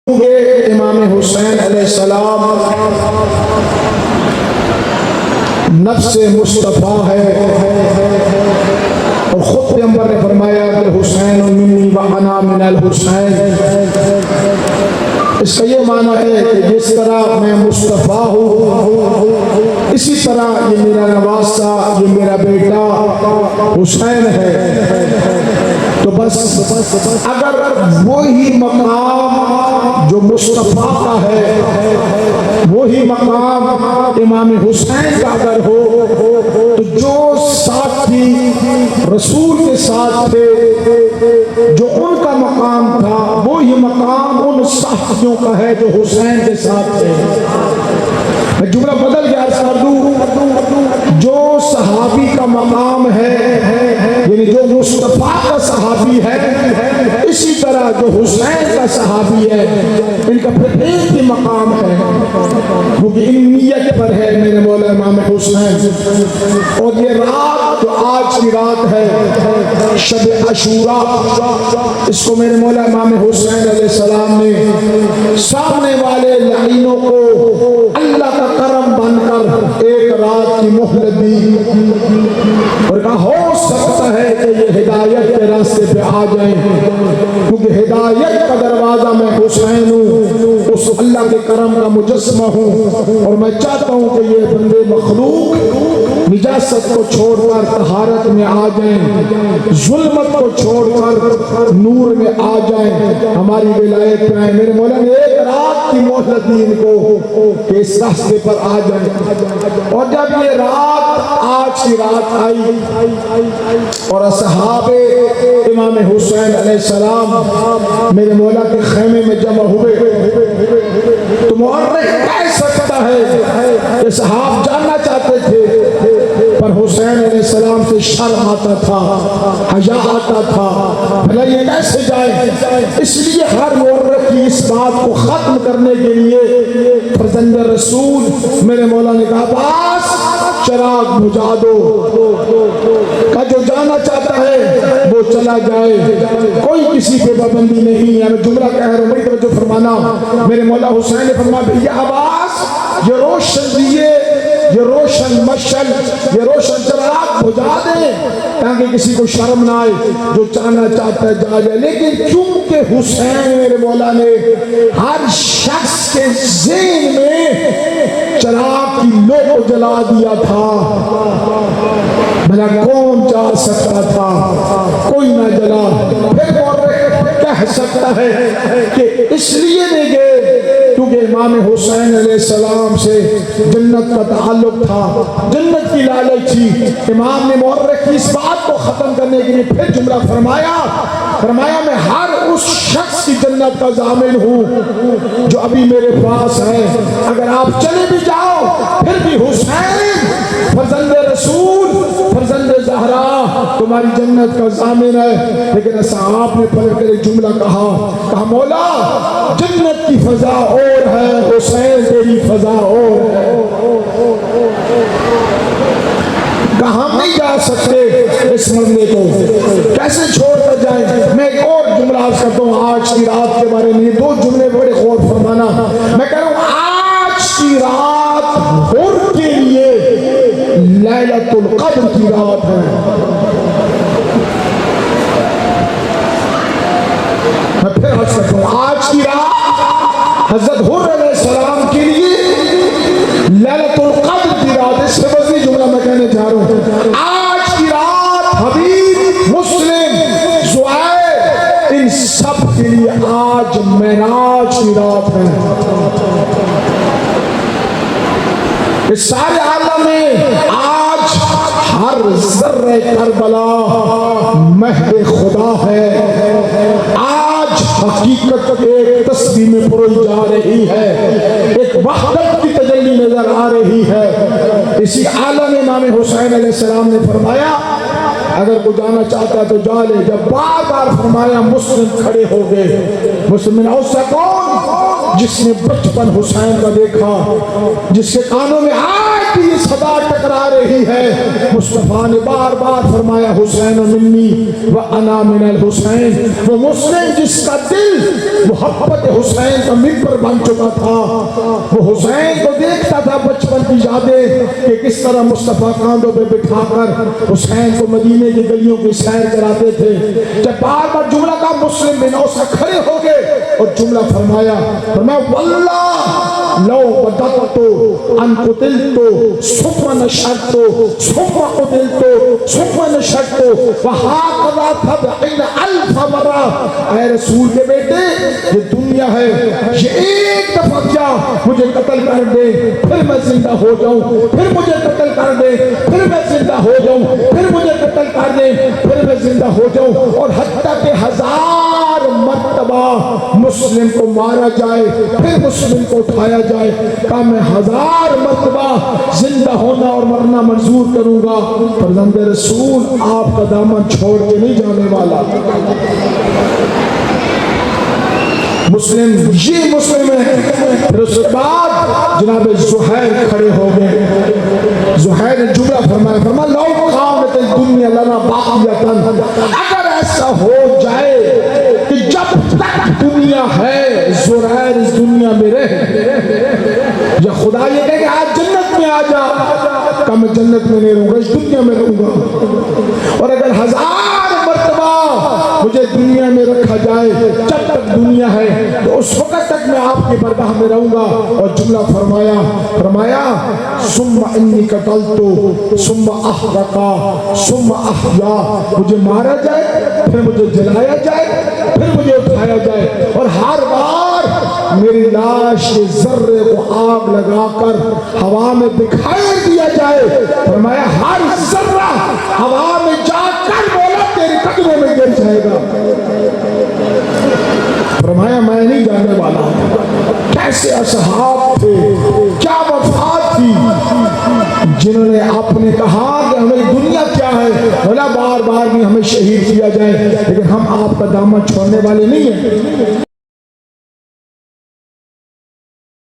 امام حسین علیہ السلام نفس مصطفیٰ ہے اور خود پیغمبر نے فرمایا کہ حسین منی و انا من الحسین۔ اس کا یہ معنی ہے کہ جس طرح میں مصطفیٰ ہوں اسی طرح یہ میرا نواسہ، یہ میرا بیٹا حسین ہے۔ تو بس اگر وہی مقام جو مصطفیٰ کا ہے، وہی مقام امام حسین کا اگر ہو تو جو ساتھی رسول کے ساتھ تھے، جو ان کا مقام تھا، وہی مقام ان ساتھیوں کا ہے جو حسین کے ساتھ تھے۔ میں جملہ بدل کے عرض کر دوں، جو صحابی کا مقام ہے، یعنی جو مصطفیٰ کا صحابی ہے، اسی طرح جو حسین کا صحابی ہے، ان کا پھر ایک ہی مقام ہے، کیونکہ ان نیت پر ہے میرے مولا امام حسین۔ اور یہ رات جو آج کی رات ہے، شب عاشوراء، اس کو میرے مولا امام حسین علیہ السلام نے سامنے والے لعینوں کو اللہ کا کرم بن کر ایک رات کی مہلت دی اور کہا ہو سکتا ہے کہ یہ ہدایت کے راستے پہ آ جائیں، کیونکہ ہدایت کا دروازہ میں حسین ہوں، اس اللہ کے کرم کا مجسمہ ہوں، اور میں چاہتا ہوں کہ یہ بندے مخلوق نجاست کو چھوڑ کر طہارت میں آ جائیں، ظلمت کو چھوڑ کر نور میں آ جائیں، ہماری ولایت پہ آئیں۔ میرے مولا نے ایک رات کی مہلت دی ان کو کہ اس راستے پر آ جائیں۔ اور جب یہ رات آج کی رات آئی اور اصحاب امام حسین علیہ السلام میرے مولا کے خیمے میں جمع ہوئے، تو مورخ کہہ سکتا ہے کہ صحاب جاننا چاہتے تھے، پر حسین علیہ السلام سے شرم آتا تھا، حیا آتا تھا، بھلا یہ کیسے جائے؟ اس لیے ہر مورخ کی اس بات کو ختم کرنے کے لیے فرزند رسول میرے مولا نے کہا باس چراغ بجھا دو، کہ جو جانا چاہتا ہے وہ چلا جائے، کوئی کسی پہ پابندی نہیں ہے۔ میں جملہ کہہ رہا ہوں، بڑی توجہ فرمانا۔ میرے مولا حسین نے فرمایا بھیا عباس، یہ روشن دیے، یہ روشن مشعل، یہ روشن چراغ بجھا دیں تاکہ کسی کو شرم نہ آئے، جو جانا چاہتا ہے جا جائے۔ لیکن چونکہ حسین میرے مولا نے ہر شخص کے ذہن میں چراغ کی لو کو جلا دیا تھا، بھلا کون جا سکتا تھا؟ کوئی نہ جلا۔ پھر مورخ کہہ سکتا ہے کہ اس لیے نہیں گئے کیونکہ امام حسین علیہ السلام سے جنت کا تعلق تھا، جنت کی لالچ تھی۔ امام نے مورخ کی اس بات کو ختم کرنے کے لیے پھر جملہ فرمایا میں ہر اس شخص کی جنت کا ضامن ہوں جو ابھی میرے پاس ہے، اگر آپ چلے بھی جاؤ پھر بھی حسین فرزند رسول، فرزند زہرا تمہاری جنت کا ضامن ہے۔ لیکن صحابہ نے پلٹ کر ایک جملہ کہا مولا جنت کی فضا اور ہے، حسین تیری فضا اور ہے، کہ ہم نہیں جا سکتے اس مرنے کو، کیسے چھوڑ کر جائیں۔ میں ایک اور جملہ عرض کرتا ہوں آج کی رات کے بارے میں، دو جملے بڑے غور فرمانا۔ میں کہہ رہا ہوں آج کی رات حر کے لیے لیلۃ القدر کی رات ہے۔ میں پھر عرض کرتا ہوں آج کی رات حضرت حر علیہ السلام کے لیے لیلۃ القدر کی رات۔ اس سے وزنی جملہ میں کہنے جا رہا ہوں، آج کی رات حبیب، مسلم، زہیر، ان سب کے لیے آج معراج کی رات ہے۔ اس سارے عالم میں آج ہر ذرہ کربلا مہد خدا ہے، آج حقیقت ایک تسبیح میں پروئی جا رہی ہے، ایک وحدت کی تجلی نظر آ رہی ہے۔ اسی عالم امام حسین علیہ السلام نے فرمایا اگر کوئی جانا چاہتا ہے تو جا لے۔ جب بار بار فرمایا مسلم کھڑے ہو گئے۔ مسلم اوسا کون؟ جس نے بچپن حسین کا دیکھا، جس کے کانوں میں آج بھی یہ صدا ٹکرا رہی ہے۔ مصطفیٰ نے بار بار فرمایا حسین منی و انا من الحسین۔ وہ مسلم جس کا دل محبت حسین کا ممبر بن چکا تھا، وہ حسین کو دیکھتا تھا بچپن کی یادیں کہ کس طرح مصطفیٰ کاندھوں پہ بٹھا کر حسین کو مدینے کی گلیوں کی سیر کراتے تھے۔ جب بار بار جملہ کا مسلم بن اوس کھڑے ہو گئے اور جملہ فرمایا واللہ لو بدت ان قتلت ثم نشرت ثم قتلت ثم نشرت وهكذا 70,000 مرہ۔ اے رسول کے بیٹے، یہ دنیا ہے، یہ ایک دفعہ کیا مجھے قتل کر دے پھر میں زندہ ہو جاؤں، پھر مجھے قتل کر دے پھر میں زندہ ہو جاؤں، پھر مجھے قتل کر دے پھر میں زندہ ہو جاؤں، اور حتیٰ کہ 1000 مرتبہ مسلم کو مارا جائے پھر مسلم کو اٹھایا جائے، کہ میں 1000 مرتبہ زندہ ہونا اور مرنا منظور کروں گا۔ فرزند رسول آپ کا دامن چھوڑ کے نہیں جانے والا۔ مسلم یہ مسلم ہے۔ پھر اس کے بعد جناب زہیر کھڑے ہو گئے۔ زہیر نے جملہ فرمایا لو کانت الدنیا لنا باقیتاً، اگر ایسا ہو جائے کہ جب تک دنیا ہے زہیر اس دنیا میں رہے، یا خدا یہ کہے کہ آج جنت میں آ جا، کہ میں جنت میں نہیں رہوں گا، اس دنیا میں رہوں گا، اور اگر 1000 مرتبہ مجھے دنیا میں رکھا جائے جب تک دنیا ہے تو اس وقت تک میں آپ کی برگاہ میں رہوں گا۔ اور جملہ فرمایا ثم انی قتلت ثم احرقا ثم احیا، مجھے مارا جائے پھر مجھے جلایا جائے پھر مجھے اٹھایا جائے، اور ہر بار میری لاش کے ذرے کو آگ لگا کر ہوا میں دکھائی دیا جائے۔ فرمایا ہر ذرہ ہوا میں جا کر مولا تیرے قدموں میں گر جائے گا۔ فرمایا میں نہیں جانے والا۔ کیسے اصحاب تھے، کیا وفات تھی، جنہوں نے آپ نے کہا کہ ہمیں دنیا کیا ہے، بھلا بار بار بھی ہمیں شہید کیا جائے، لیکن ہم آپ کا دامن چھوڑنے والے نہیں ہیں۔